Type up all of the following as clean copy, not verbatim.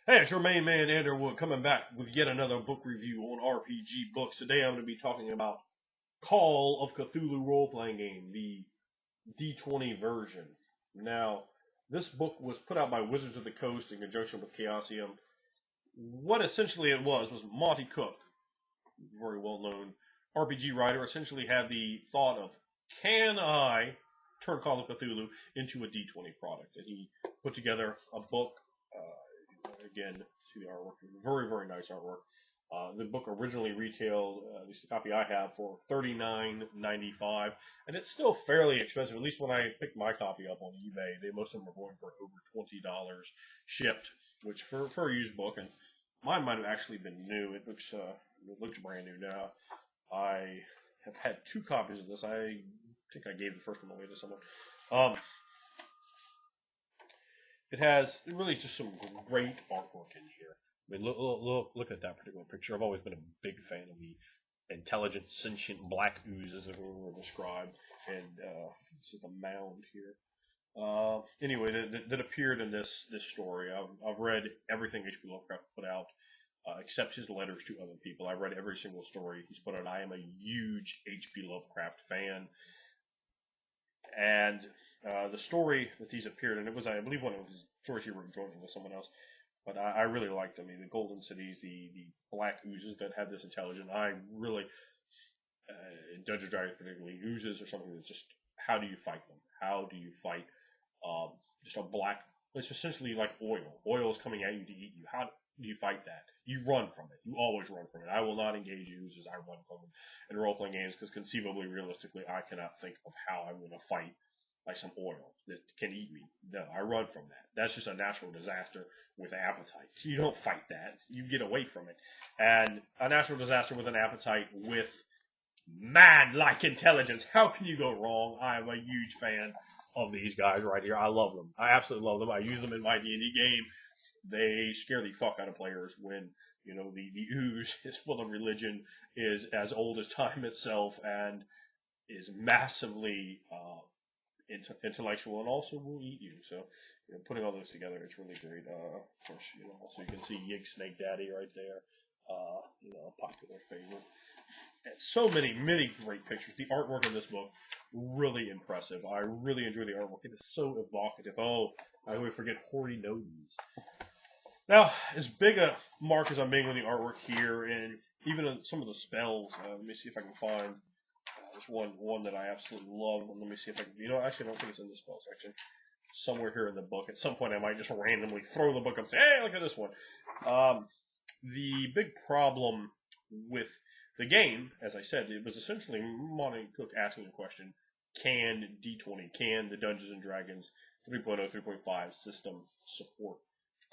Hey, it's your main man, Underwood, coming back with yet another book review on RPG books. Today I'm going to be talking about Call of Cthulhu role-playing game, the d20 version. Now, this book was put out by Wizards of the Coast in conjunction with Chaosium. What essentially it was Monty Cook, very well-known RPG writer, essentially had the thought of, can I turn Call of Cthulhu into a d20 product? And he put together a book. Again, see the artwork, very, very nice artwork. The book originally retailed, at least the copy I have, for $39.95, and it's still fairly expensive. At least when I picked my copy up on eBay, most of them are going for over $20 shipped, which for a used book, and mine might have actually been new. It looks brand new now. I have had two copies of this. I think I gave the first one away to someone. It has really just some great artwork in here. I mean, look at that particular picture. I've always been a big fan of the intelligent, sentient black oozes that were described. And this is the mound here. Anyway, that appeared in this story. I've read everything H.P. Lovecraft put out, except his letters to other people. I read every single story he's put out. I am a huge H.P. Lovecraft fan. And the story that these appeared in, it was, I believe, one of his stories he wrote jointly with someone else. But I really liked them. I mean, the Golden Cities, the black oozes that have this intelligence. I really, Dungeons & Dragons particularly, oozes are something that's just, how do you fight them? How do you fight just a black, it's essentially like oil. Oil is coming at you to eat you. How do you fight that? You run from it. You always run from it. I will not engage oozes. I run from them in role-playing games because conceivably, realistically, I cannot think of how I'm going to fight like some oil that can eat me. No, I run from that. That's just a natural disaster with appetite. You don't fight that. You get away from it. And a natural disaster with an appetite with mad-like intelligence. How can you go wrong? I am a huge fan of these guys right here. I love them. I absolutely love them. I use them in my D&D game. They scare the fuck out of players when, you know, the ooze is full of religion, is as old as time itself, and is massively intellectual, and also will eat you. So, you know, putting all those together, it's really great. Of course, you know, also you can see Yig Snake Daddy right there. You know, a popular favorite. And so many great pictures. The artwork in this book, really impressive. I really enjoy the artwork. It is so evocative. Oh, I always forget Hoary Nodens. Now, as big a mark as I'm being on the artwork here, and even on some of the spells, let me see if I can find there's one that I absolutely love. Let me see if I can, you know, actually I don't think it's in the spell section. Somewhere here in the book. At some point I might just randomly throw the book up and say, hey, look at this one. The big problem with the game, as I said, it was essentially Monty Cook asking the question, can D20, can the Dungeons & Dragons 3.0, 3.5 system support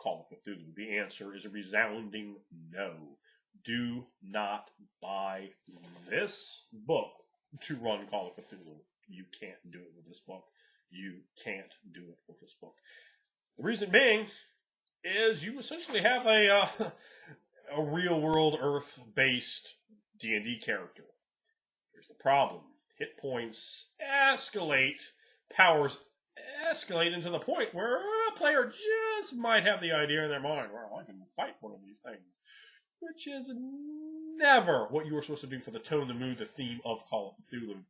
Call of Cthulhu? The answer is a resounding no. Do not buy this book to run Call of Cthulhu. You can't do it with this book. You can't do it with this book. The reason being is you essentially have a real-world Earth-based D&D character. Here's the problem. Hit points escalate, powers escalate into the point where a player just might have the idea in their mind, well, I can fight one of these things. Which is never what you were supposed to do for the tone, the mood, the theme of Call of Cthulhu.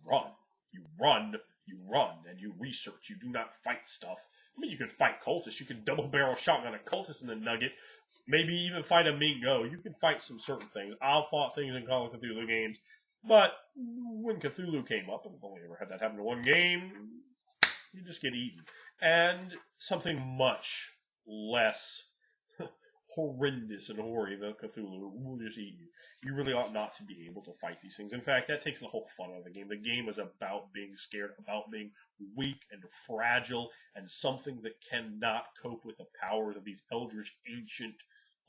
Run. You run, and you research. You do not fight stuff. I mean, you can fight cultists. You can double-barrel shotgun a cultist in the nugget. Maybe even fight a Mingo. You can fight some certain things. I've fought things in Call of Cthulhu games, but when Cthulhu came up, I've only ever had that happen in one game, you just get eaten. And something much less horrendous and hoary than Cthulhu will just eat you. You really ought not to be able to fight these things. In fact, that takes the whole fun out of the game. The game is about being scared, about being weak and fragile, and something that cannot cope with the powers of these eldritch, ancient,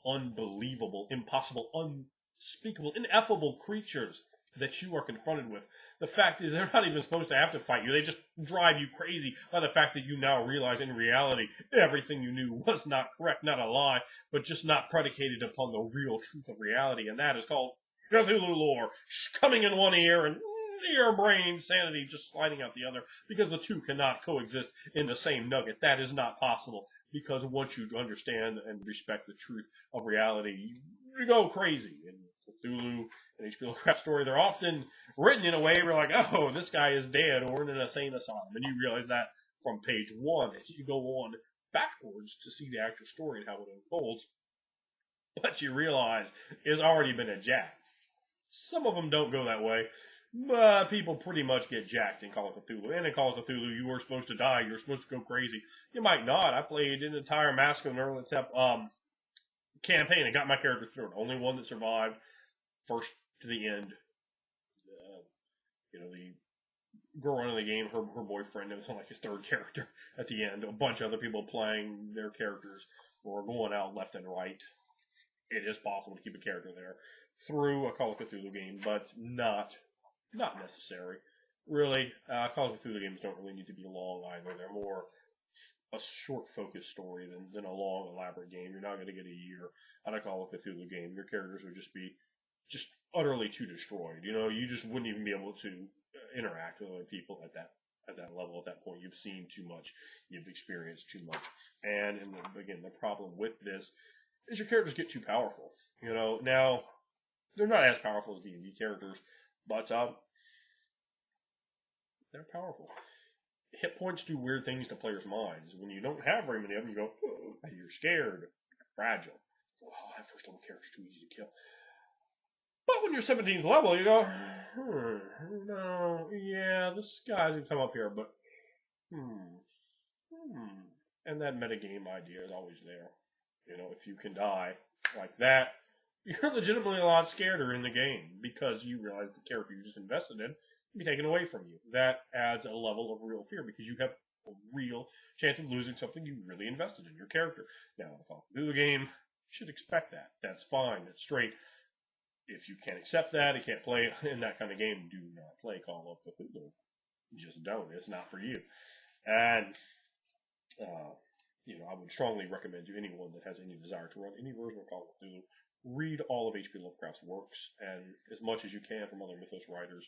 unbelievable, impossible, unspeakable, ineffable creatures that you are confronted with. The fact is, they're not even supposed to have to fight you. They just drive you crazy by the fact that you now realize in reality everything you knew was not correct, not a lie, but just not predicated upon the real truth of reality. And that is called Cthulhu lore, coming in one ear and your brain sanity just sliding out the other, because the two cannot coexist in the same nugget. That is not possible. because once you understand and respect the truth of reality, you go crazy. And Cthulhu and H.P. Lovecraft story, they're often written in a way where like, oh, this guy is dead or in an insane asylum, and you realize that from page 1 as you go on backwards to see the actual story and how it unfolds. But you realize it's already been a jack. Some of them don't go that way, but people pretty much get jacked in Call of Cthulhu. And in Call of Cthulhu, you were supposed to die. You're supposed to go crazy. You might not. I played an entire Mask of an Early Step campaign and got my character through it. Only one that survived first to the end. The girl running the game, her boyfriend, it was like his third character at the end. A bunch of other people playing their characters or going out left and right. It is possible to keep a character there through a Call of Cthulhu game, but not necessary. Really, Call of Cthulhu games don't really need to be long either. They're more a short focused story than a long elaborate game. You're not going to get a year out of Call of Cthulhu game. Your characters would just be utterly too destroyed. You just wouldn't even be able to interact with other people at that level. At that point, you've seen too much, you've experienced too much, and again, the problem with this is your characters get too powerful. Now they're not as powerful as D&D characters, but they're powerful. Hit points do weird things to players' minds. When you don't have very many of them, you go, oh, you're scared, fragile. Oh, that first level character's too easy to kill. But when you're 17th level, you go, no, yeah, this guy's gonna come up here, but and that metagame idea is always there. If you can die like that, you're legitimately a lot scarier in the game because you realize the character you just invested in can be taken away from you. That adds a level of real fear because you have a real chance of losing something you really invested in, your character. Now, in a Call of Cthulhu game, you should expect that. That's fine. That's straight. If you can't accept that, you can't play in that kind of game, do not play Call of Cthulhu. Just don't. It's not for you. And I would strongly recommend to anyone that has any desire to run any version of Call of Cthulhu, read all of H.P. Lovecraft's works, and as much as you can from other mythos writers,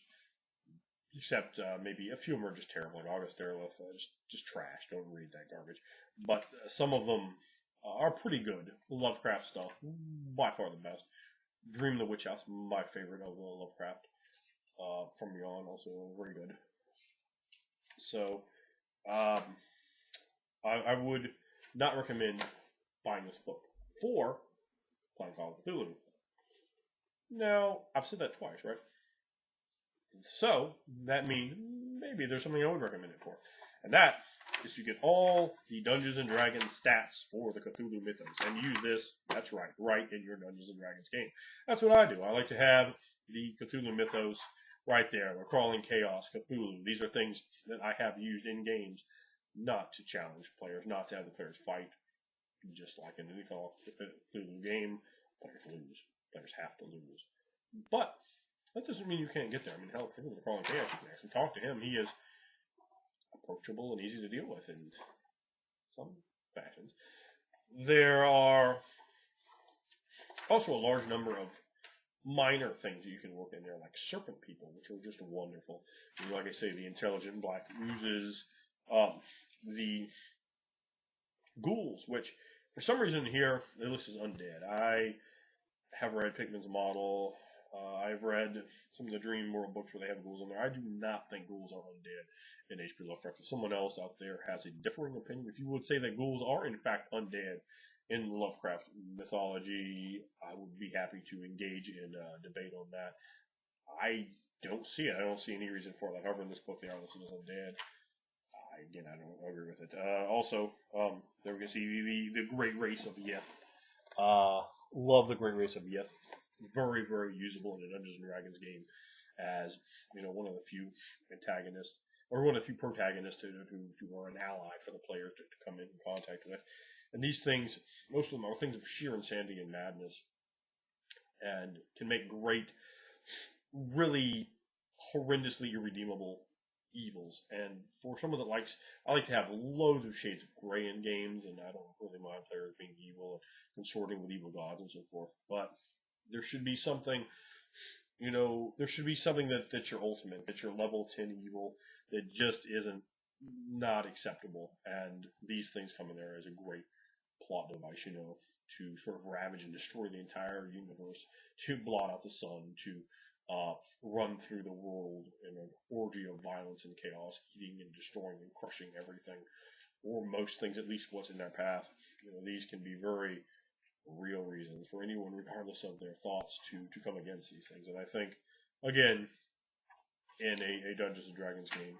except maybe a few of them are just terrible, like August Derleth, just trash. Don't read that garbage. But some of them are pretty good. Lovecraft stuff, by far the best. Dream the Witch House, my favorite of Lovecraft. From Beyond, also very good. So, I would not recommend buying this book for playing Call of Cthulhu. Now, I've said that twice, right? So, that means maybe there's something I would recommend it for. And that is to get all the Dungeons & Dragons stats for the Cthulhu mythos. And use this, that's right in your Dungeons & Dragons game. That's what I do. I like to have the Cthulhu mythos right there. The Crawling Chaos, Cthulhu. These are things that I have used in games not to challenge players, not to have the players fight. Just like in any Call of Cthulhu game, players lose. Players have to lose. But that doesn't mean you can't get there. I mean, hell, if you're the Crawling Chaos, you can actually talk to him. He is approachable and easy to deal with in some fashions. There are also a large number of minor things that you can work in there, like serpent people, which are just wonderful. And like I say, the intelligent black oozes, the ghouls, which for some reason here they list as undead. I have read Pickman's model. I've read some of the Dream World books where they have ghouls in there. I do not think ghouls are undead in H.P. Lovecraft. If someone else out there has a differing opinion, if you would say that ghouls are in fact undead in Lovecraft mythology, I would be happy to engage in debate on that. I don't see it. I don't see any reason for it. Like, however, in this book they are listed as undead. Again, I don't agree with it. Also, there we can see the Great Race of Yeth. Love the Great Race of Yeth. Very, very usable in a Dungeons & Dragons game as, one of the few antagonists, or one of the few protagonists who are an ally for the player to come in contact with. And these things, most of them are things of sheer insanity and madness, and can make great, really horrendously irredeemable evils. And for someone that I like to have loads of shades of gray in games, and I don't really mind players being evil and consorting with evil gods and so forth, but there should be something, there should be something that's your ultimate, that's your level 10 evil, that just isn't not acceptable. And these things come in there as a great plot device, to sort of ravage and destroy the entire universe, to blot out the sun, to run through the world in an orgy of violence and chaos, eating and destroying and crushing everything, or most things, at least what's in their path. These can be very real reasons for anyone, regardless of their thoughts, to come against these things. And I think, again, in a Dungeons and Dragons game,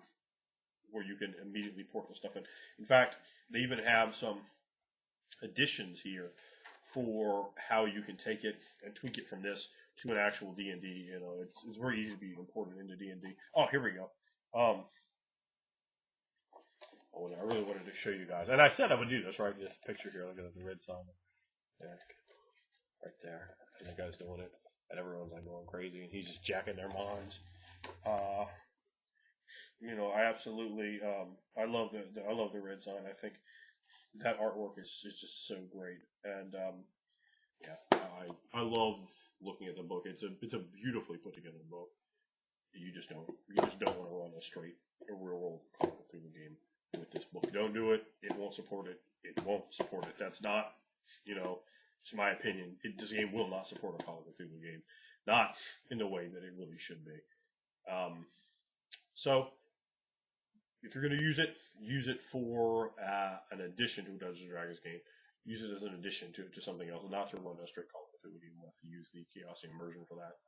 where you can immediately port the stuff in. In fact, they even have some additions here for how you can take it and tweak it from this to an actual D&D. It's very easy to be imported into D&D. Oh, here we go. I really wanted to show you guys, and I said I would do this, right? This picture here, look at the red sign, right there, and the guy's doing it, and everyone's like going crazy, and he's just jacking their minds. I absolutely, I love the red sign. I think that artwork is just so great, and I love looking at the book. It's a beautifully put together book. You just don't want to run a real world Call of Cthulhu game with this book. Don't do it. It won't support it. It won't support it. That's not, it's my opinion. This game will not support a Call of Cthulhu game, not in the way that it really should be. So, if you're going to use it for an addition to a Dungeons & Dragons game. Use it as an addition to something else, and not to run a straight Call of Cthulhu game. You have to use the Chaos Immersion for that.